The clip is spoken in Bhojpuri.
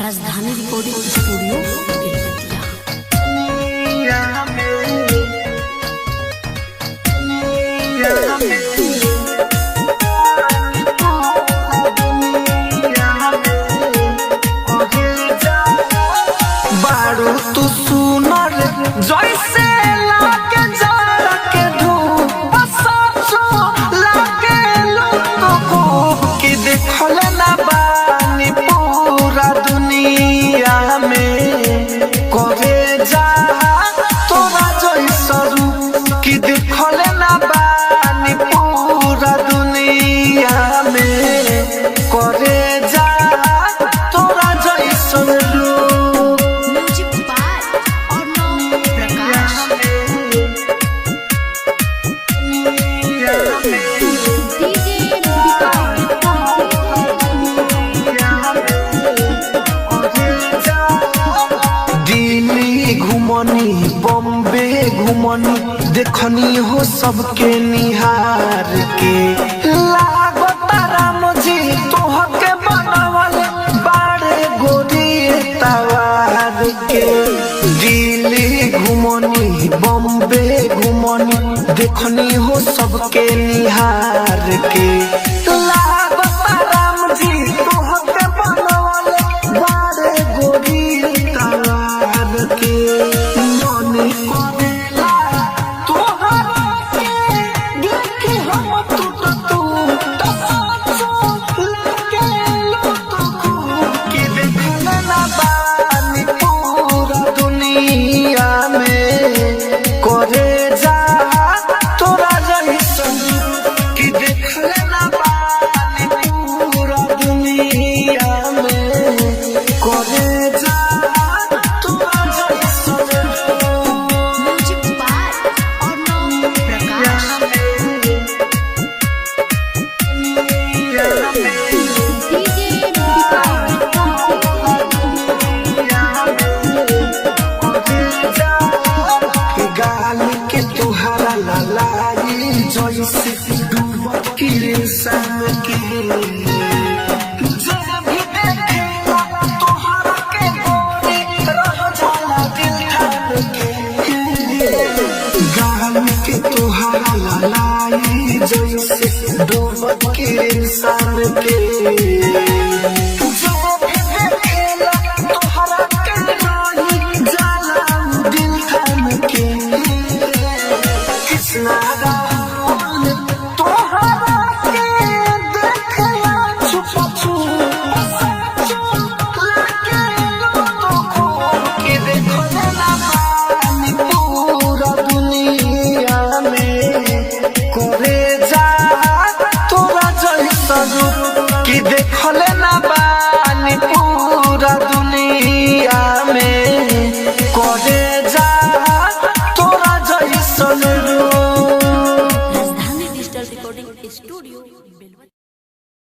राजधानी रिकॉर्डिंग स्टूडियो बेलवतिया। बारू तू सुनर जैसे लागे जाड़ा के धूप सचो लागे लोगो कि देखल ना बानी पूरा दुनिया में करे जा तोरा जैसा रूप कि देखल ना बानी पूरा दुनिया में करे जा तोरा जैसा रूप। Music by Arnav Prakash. DJ Delhi घुमनी बॉम्बे घुमनी देखनी हो सबके निहार के लागता राम जी तोहके बनावल बाड़े गोरी तवार के। दिल्ली घुमनी बॉम्बे घुमनी देखनी हो सबके निहार के लागता राम जी तोहके बनावल बाड़े गोरी तवार के। मन करेला तोहरा के देखे हम टूट सचो लागे लोगो कि देखल ना बानी पूरा दुनिया में करे जा तोरा जैसन कि देखल ना बानी पूरा दुनिया में करे जा तोरा जैसन। Music by Arnav Prakash. DJ गाल के तुहरा ललाई जैसे डूबत किसान के जब भी देखेला तुहरा के गोरे रह जाला दिल ठान के। गाल के तुहरा ललाई जैसे डूबत किसान के जब भी देखेला तुहरा के रही जाला दिल ठान के। कृष्णा राहुल तोहरा के देखला छुप छुप सचो लागे लोगो कि देखल ना बानी पूरा दुनिया में करे जा तोरा जैसा रूप कि देखल